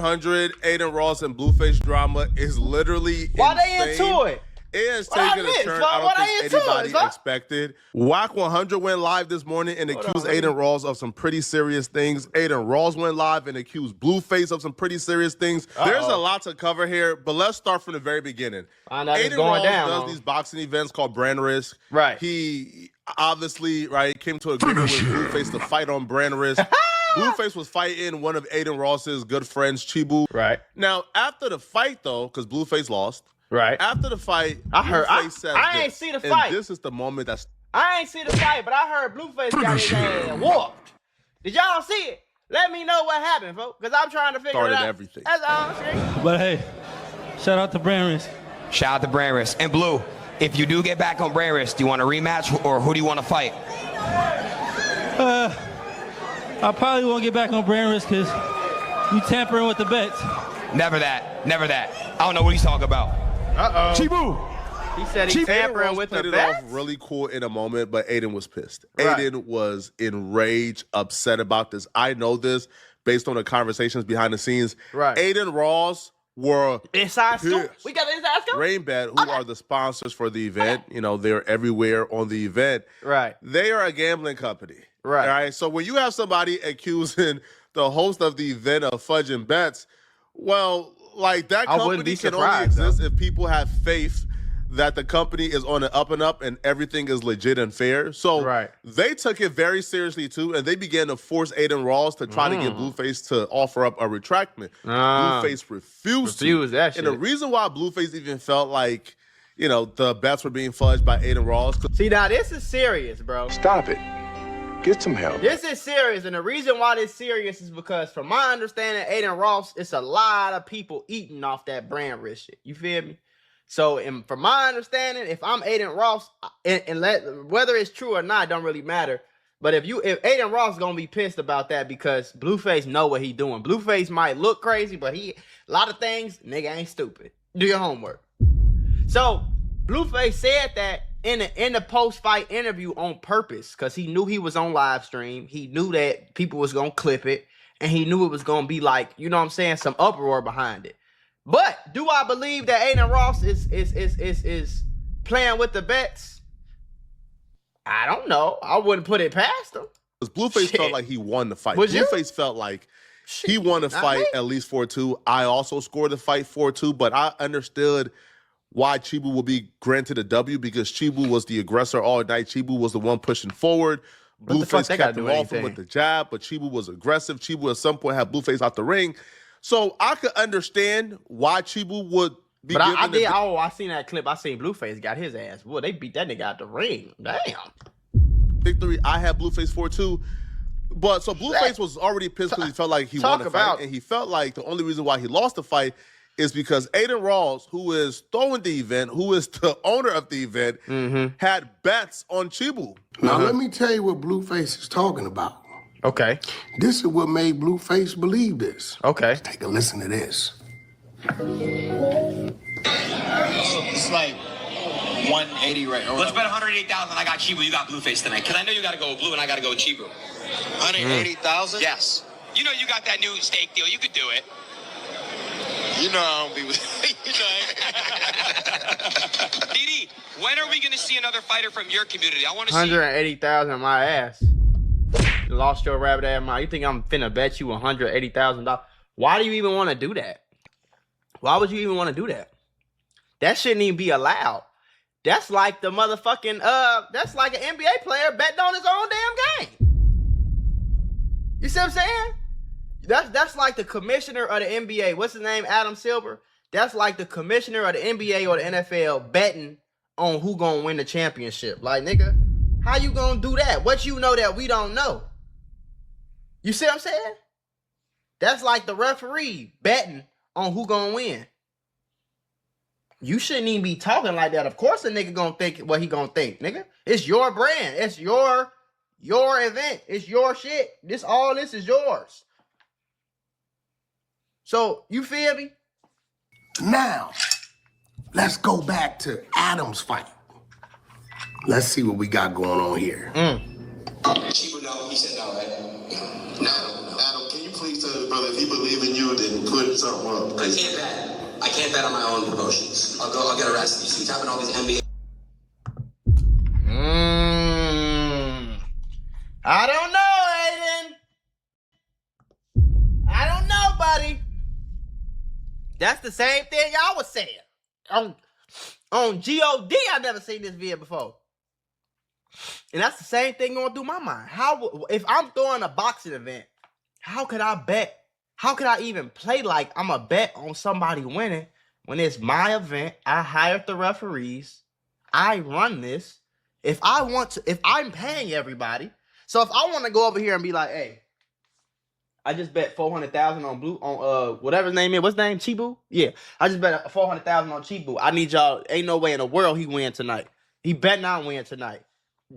100 Adin Ross and Blueface drama is literally Why insane. they into it? It has taken a turn I don't think anybody expected. Wack100 went live this morning and accused Adin Ross of some pretty serious things. Adin Ross went live and accused Blueface of some pretty serious things. There's a lot to cover here, but let's start from the very beginning. Adin Ross does these boxing events called Brand Risk. Right. He obviously, came to an agreement with Blueface to fight on Brand Risk. Blueface was fighting one of Adin Ross's good friends, Chibu. Right. Now, after the fight, though, because Blueface lost, right. After the fight, Blueface said I ain't see the fight. And this is the moment that's... I ain't see the fight, but I heard Blueface got his ass whooped. Did y'all see it? Let me know what happened, folks, because I'm trying to figure it out. Everything. That's all I'm saying. But hey, shout out to Brand Risk. Shout out to Brand Risk. And Blue, if you do get back on Brand Risk, do you want a rematch or who do you want to fight? I probably won't get back on Brand Risk because you tampering with the bets. Never that. Never that. I don't know what he's talking about. Uh-oh. Chibu. He said he's tampering with the bets? Off really cool in a moment, but Adin was pissed. Adin was enraged, upset about this. I know this based on the conversations behind the scenes. Right. Adin Ross were inside scoop. We got the inside scoop. Rainbet, who are the sponsors for the event, they're everywhere on the event. Right. They are a gambling company. Right. All right. So when you have somebody accusing the host of the event of fudging bets, well, like that company can only exist if people have faith that the company is on the up and up and everything is legit and fair. So they took it very seriously too, and they began to force Adin Ross to try to get Blueface to offer up a retractment. Blueface refused that shit. And the reason why Blueface even felt like, the bets were being fudged by Adin Ross. See, now this is serious, bro. Stop it. Get some help. This is serious, and the reason why this is serious is because, from my understanding, Adin Ross, it's a lot of people eating off that Brand Risk shit. You feel me? So, from my understanding, if I'm Adin Ross, whether it's true or not, don't really matter. But if Adin Ross gonna be pissed about that because Blueface know what he doing. Blueface might look crazy, but a lot of things, nigga ain't stupid. Do your homework. So Blueface said that in the post-fight interview on purpose because he knew he was on live stream. He knew that people was gonna clip it, and he knew it was gonna be like, some uproar behind it. But do I believe that Adin Ross is playing with the bets? I don't know. I wouldn't put it past him. Because Blueface felt like he won the fight. Blueface felt like he won the fight at least 4-2. I also scored the fight 4-2, but I understood why Chibu will be granted a W because Chibu was the aggressor all night. Chibu was the one pushing forward. Blueface kept him off him with the jab, but Chibu was aggressive. Chibu at some point had Blueface out the ring. So I could understand why Chibu would be But I seen that clip. I seen Blueface got his ass. Boy, they beat that nigga out the ring. Damn. Victory, I had Blueface 4-2. But so Blueface was already pissed because he felt like he won the fight. And he felt like the only reason why he lost the fight is because Adin Ross, who is throwing the event, who is the owner of the event, had bets on Chibu. Now, let me tell you what Blueface is talking about. Okay. This is what made Blueface believe this. Okay. Take a listen to this. It's like 180 right now. Let's bet 180,000. I got Chibu. You got Blueface tonight. Because I know you got to go with Blue and I got to go with Chibu. 180,000? Yes. You know you got that new steak deal. You could do it. You know I don't be with DD, when are we going to see another fighter from your community? I want to see 180,000 my ass. You lost your rabbit ass mind. You think I'm finna bet you $180,000? Why do you even want to do that? Why would you even want to do that? That shouldn't even be allowed. That's like the motherfucking that's like an NBA player betting on his own damn game. You see what I'm saying? That's like the commissioner of the NBA. What's his name? Adam Silver. That's like the commissioner of the NBA or the NFL betting on who gonna win the championship. Like, nigga, how you gonna do that? What you know that we don't know? You see what I'm saying? That's like the referee betting on who gonna win. You shouldn't even be talking like that. Of course a nigga gonna think what he gonna think, nigga. It's your brand. It's your event. It's your shit. All this is yours. So, you feel me? Now, let's go back to Adam's fight. Let's see what we got going on here. Chibu, no. He said no, right? No. Adam, can you please tell the brother if he believe in you, then put something up. I can't bet. I can't bet on my own promotions. I'll get arrested. You see tapping all these NBA. I don't know, Adin. I don't know, buddy. That's the same thing y'all was saying. On GOD, I never seen this video before. And that's the same thing going through my mind. How, if I'm throwing a boxing event, how could I bet? How could I even play like I'm a bet on somebody winning when it's my event? I hired the referees. I run this. If I want to, if I'm paying everybody, so if I want to go over here and be like, hey, I just bet 400,000 on Blue, on whatever his name is. What's his name? Chibu? Yeah. I just bet 400,000 on Chibu. I need y'all. Ain't no way in the world he win tonight. He bet not win tonight.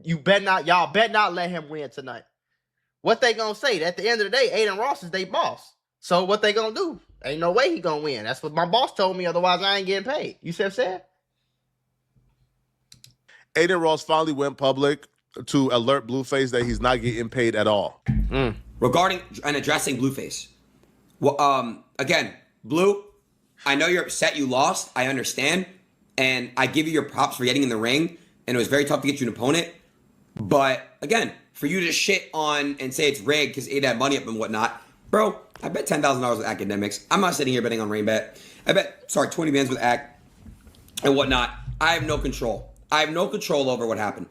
You bet not. Y'all bet not let him win tonight. What they gonna say? At the end of the day, Adin Ross is their boss. So what they gonna do? Ain't no way he gonna win. That's what my boss told me. Otherwise, I ain't getting paid. You see what I'm saying? Adin Ross finally went public to alert Blueface that he's not getting paid at all. Regarding and addressing Blueface. Well, again, Blue, I know you're upset you lost. I understand. And I give you your props for getting in the ring. And it was very tough to get you an opponent. But, again, for you to shit on and say it's rigged because Adin had money up and whatnot. Bro, I bet $10,000 with academics. I'm not sitting here betting on Rainbet. I bet, 20 bands with Ac and whatnot. I have no control. I have no control over what happened.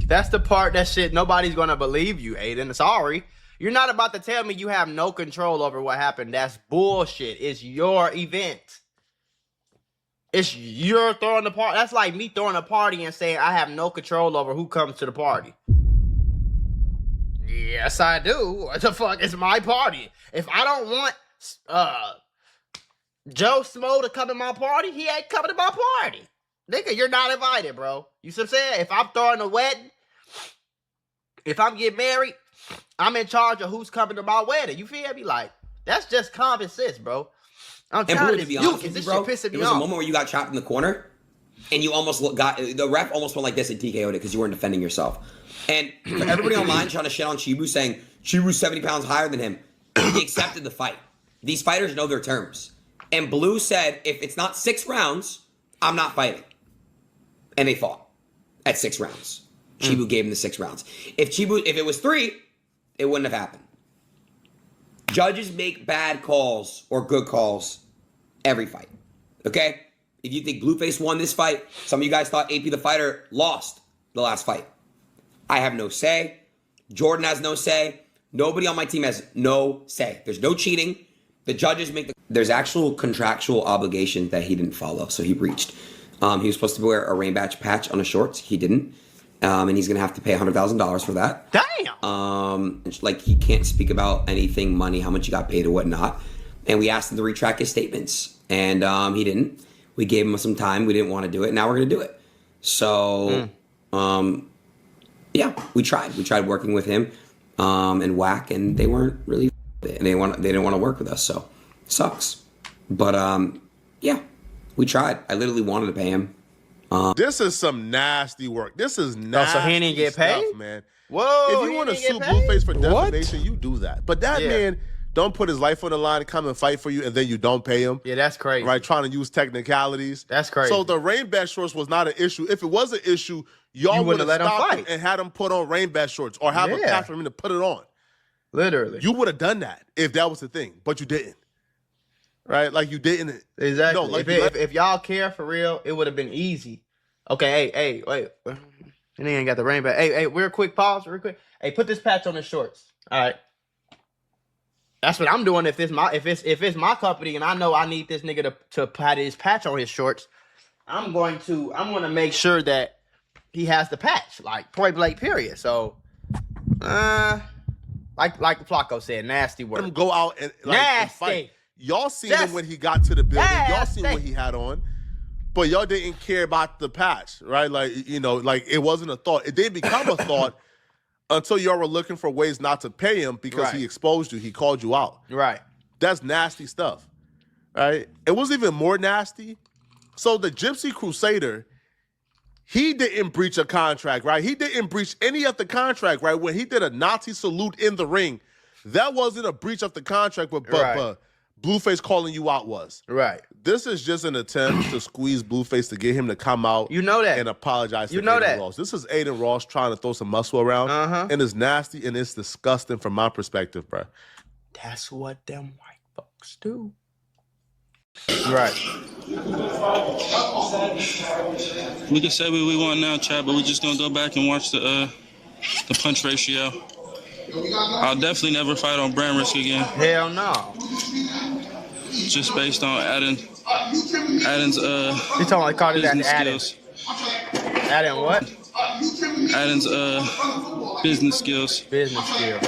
That's the part that shit nobody's gonna believe you, Adin. Sorry. You're not about to tell me you have no control over what happened. That's bullshit. It's your event. It's you're throwing the party. That's like me throwing a party and saying I have no control over who comes to the party. Yes, I do. What the fuck? It's my party. If I don't want Joe Smo to come to my party, he ain't coming to my party. Nigga, you're not invited, bro. You see what I'm saying? If I'm throwing a wedding, if I'm getting married, I'm in charge of who's coming to my wedding. You feel me? Like, that's just common sense, bro. I'm tired of this mucus. This shit pissing me off. There was a moment where you got chopped in the corner, and you almost got the ref almost went like this and TKO'd it because you weren't defending yourself. And for everybody online trying to shit on Chibu, saying Chibu's 70 pounds higher than him, he accepted the fight. These fighters know their terms. And Blue said, if it's not 6 rounds, I'm not fighting. And they fought at 6 rounds. Chibu gave him the 6 rounds. If it was 3, it wouldn't have happened. Judges make bad calls or good calls every fight. Okay? If you think Blueface won this fight, some of you guys thought AP the Fighter lost the last fight. I have no say. Jordan has no say. Nobody on my team has no say. There's no cheating. The judges make the... There's actual contractual obligation that he didn't follow, so he breached. He was supposed to wear a rain patch on his shorts. He didn't. And he's going to have to pay $100,000 for that. Damn! Like, he can't speak about anything, money, how much he got paid or whatnot. And we asked him to retract his statements. And he didn't. We gave him some time. We didn't want to do it. Now we're going to do it. So, yeah, we tried. We tried working with him and Wack, and they weren't really it. And they didn't want to work with us, so it sucks. But, yeah, we tried. I literally wanted to pay him. This is some nasty work. This is nasty so he didn't get paid? stuff, man. Whoa, if you want to sue Blueface for defamation, you do that. But that man don't put his life on the line and come and fight for you, and then you don't pay him. Yeah, that's crazy. Right, trying to use technicalities. That's crazy. So the rain bat shorts was not an issue. If it was an issue, y'all would have stopped him and had him put on rain bat shorts or have a path for him to put it on. Literally. You would have done that if that was the thing, but you didn't. Right? Like, you didn't. Exactly. No, like if y'all care for real, it would have been easy. Okay, hey, wait. And he ain't got the rain back. Hey, real quick, pause, real quick. Hey, put this patch on his shorts. All right. That's what I'm doing if it's my company and I know I need this nigga to pat his patch on his shorts. I'm gonna make sure that he has the patch, like point blank period. So like Flacco said, nasty work. Let him go out and fight. Y'all seen him when he got to the building. Y'all seen what he had on. But y'all didn't care about the patch, right? Like, you know, like it wasn't a thought. It didn't become a thought until y'all were looking for ways not to pay him because he exposed you. He called you out. Right. That's nasty stuff, right? It was even more nasty. So the Gypsy Crusader, he didn't breach a contract, right? He didn't breach any of the contract, right? When he did a Nazi salute in the ring, That wasn't a breach of the contract, but Blueface calling you out was. Right. This is just an attempt to squeeze Blueface to get him to come out and apologize to Adin Ross. This is Adin Ross trying to throw some muscle around, and it's nasty and it's disgusting from my perspective, bro. That's what them white folks do. Right. We can say what we want now, Chad, but we're just gonna go back and watch the punch ratio. I'll definitely never fight on brand risk again. Hell no. Just based on Adin's you talking like called it Adin skills. Adin what? Adin's business skills. Business skills.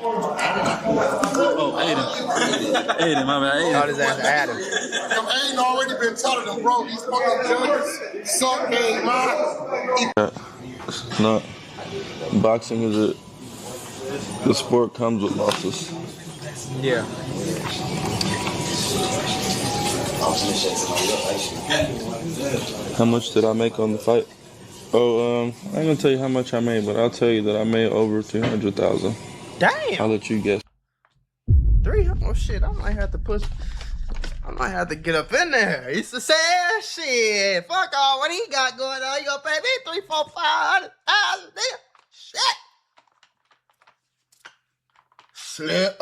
Oh, Adin, my bad. Called his ass Adin. Adin already been telling them, bro, these fucking judges suck game, man. It's not. Boxing is it. The sport comes with losses. Yeah. How much did I make on the fight? Oh, I ain't gonna tell you how much I made, but I'll tell you that I made over 300,000. Damn. I'll let you guess. 300. Oh shit! I might have to get up in there. He used to say, shit, fuck all what he got going on. You gonna pay me 300, 400, 500,000, nigga? Shit. Slip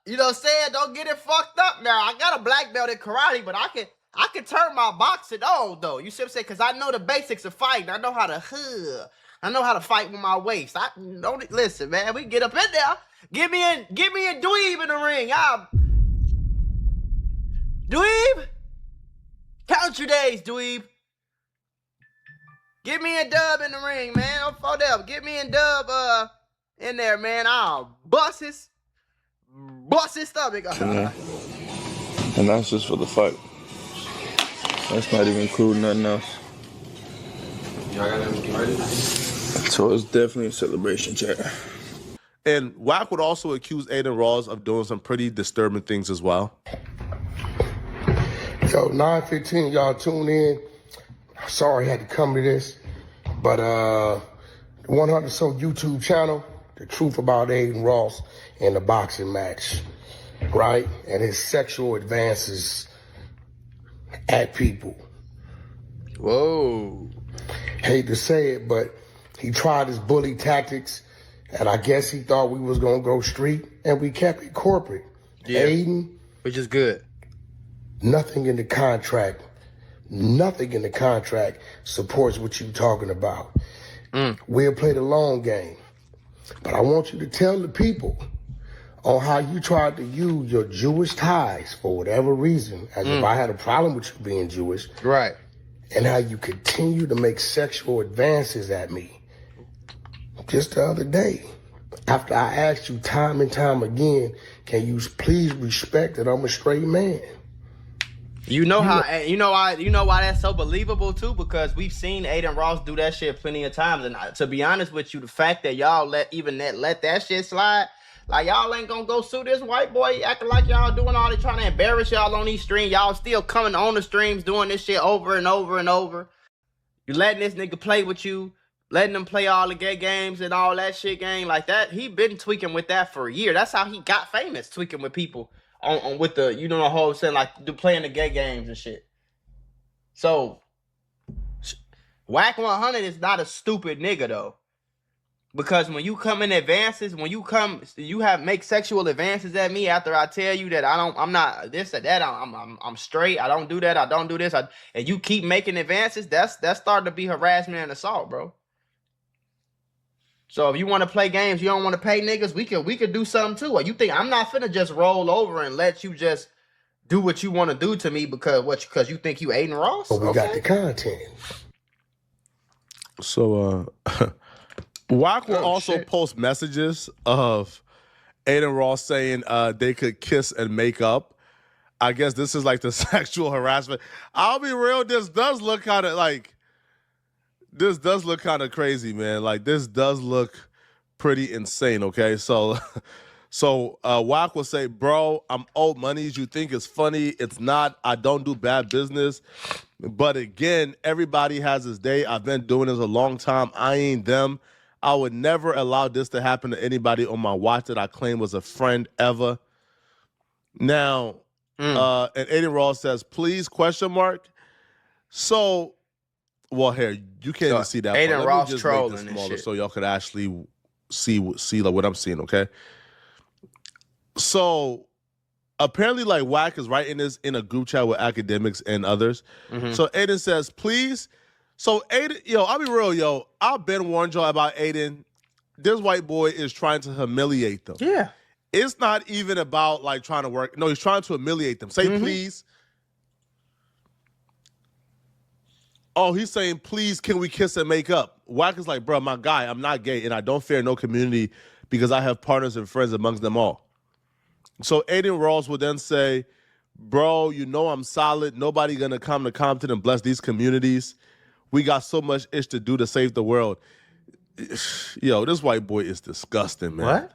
you know what I'm saying? Don't get it fucked up now. I got a black belt in karate, but I can turn my boxing on though. You see what I'm saying? Cause I know the basics of fighting. I know how to fight with my waist. I don't listen, man. We get up in there. Give me a dweeb in the ring. Dweeb. Count your days, dweeb. Give me a dub in the ring, man. Don't fall down. Give me a dub in there, man. I'll bust his stomach. And that's just for the fight. That's not even including nothing else. So it's definitely a celebration, chat. And Wack would also accuse Adin Ross of doing some pretty disturbing things as well. Yo, 9:15, y'all tune in. Sorry I had to come to this, but the 100 So YouTube channel, the truth about Adin Ross in the boxing match, right? And his sexual advances at people. Whoa. Hate to say it, but he tried his bully tactics, and I guess he thought we was gonna go street, and we kept it corporate. Yeah. Adin, which is good. Nothing in the contract supports what you're talking about. We'll play the long game. But I want you to tell the people on how you tried to use your Jewish ties for whatever reason, as if I had a problem with you being Jewish. Right. And how you continue to make sexual advances at me. Just the other day, after I asked you time and time again, can you please respect that I'm a straight man? You know why that's so believable too? Because we've seen Adin Ross do that shit plenty of times. And to be honest with you, the fact that y'all let that shit slide, like y'all ain't gonna go sue this white boy acting like y'all doing all this, trying to embarrass y'all on these streams. Y'all still coming on the streams doing this shit over and over and over. You letting this nigga play with you, letting them play all the gay games and all that shit gang like that. He been tweaking with that for a year. That's how he got famous, tweaking with people. On with the, you know, the whole saying like playing the gay games and shit. So Wack100 is not a stupid nigga though, because when you come in advances, make sexual advances at me after I tell you that I'm not this or that, I'm straight, I don't do that, I don't do this, and you keep making advances, that's starting to be harassment and assault, bro. So if you want to play games, you don't want to pay niggas, we could do something too. Or you think I'm not finna just roll over and let you just do what you want to do to me because you think you Adin Ross? But we got the content. So Wack will also post messages of Adin Ross saying they could kiss and make up. I guess this is like the sexual harassment. I'll be real, this does look kind of crazy, man. Like, this does look pretty insane, okay? So Wack will say, bro, I'm owed monies. You think it's funny. It's not. I don't do bad business. But again, everybody has his day. I've been doing this a long time. I ain't them. I would never allow this to happen to anybody on my watch that I claim was a friend ever. Now, and Adin Ross says, please, question mark. So, well, here, you can't even see that Adin part. Ross Let me just trolling make this and smaller shit. so y'all could actually see like what I'm seeing, okay? So, apparently, like, Wack is writing this in a group chat with academics and others. So, Adin says, please. So, Adin, I'll be real, I've been warned y'all about Adin. This white boy is trying to humiliate them. Yeah. It's not even about, like, trying to work. No, he's trying to humiliate them. Say, please. Oh, he's saying, please, can we kiss and make up? Wack is like, bro, my guy, I'm not gay, and I don't fear no community because I have partners and friends amongst them all. So Adin Ross would then say, bro, I'm solid. Nobody going to come to Compton and bless these communities. We got so much ish to do to save the world. Yo, this white boy is disgusting, man. What?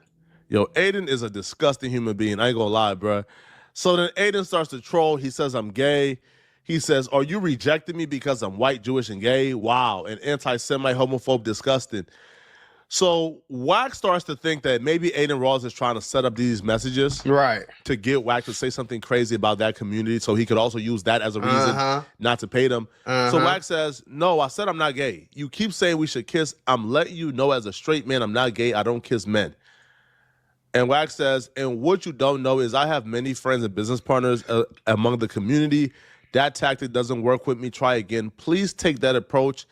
Yo, Adin is a disgusting human being. I ain't gonna lie, bro. So then Adin starts to troll. He says, I'm gay. He says, are you rejecting me because I'm white, Jewish, and gay? Wow, an anti-Semite, homophobe, disgusting. So Wack starts to think that maybe Adin Ross is trying to set up these messages to get Wack to say something crazy about that community so he could also use that as a reason not to pay them. So Wack says, no, I said I'm not gay. You keep saying we should kiss. I'm letting you know as a straight man I'm not gay. I don't kiss men. And Wack says, and what you don't know is I have many friends and business partners among the community. That tactic doesn't work with me. Try again. Please take that approach.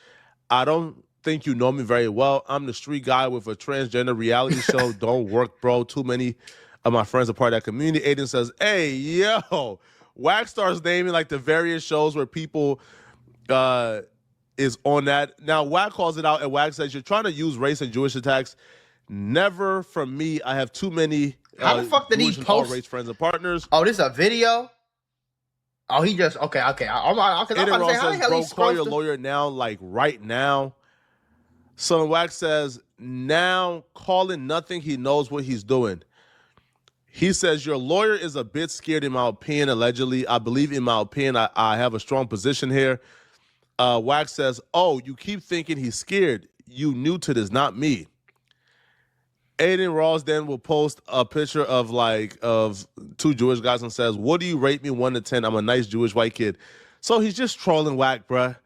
I don't think you know me very well. I'm the street guy with a transgender reality show. Don't work, bro. Too many of my friends are part of that community. Adin says, hey, yo. Wack starts naming like the various shows where people is on that. Now, Wack calls it out, and Wack says, you're trying to use race and Jewish attacks. Never from me. I have too many How the fuck did Jewish he and all post? race friends and partners. Oh, this is a video? Oh, he just, okay. Adin Ross says, bro, call your lawyer now, like right now. So Wack says, now calling nothing, he knows what he's doing. He says, your lawyer is a bit scared in my opinion, allegedly. I believe in my opinion, I have a strong position here. Wack says, oh, you keep thinking he's scared. You new to this, not me. Adin Ross then will post a picture of two Jewish guys and says, what do you rate me 1 to 10? I'm a nice Jewish white kid. So he's just trolling Wack, bruh.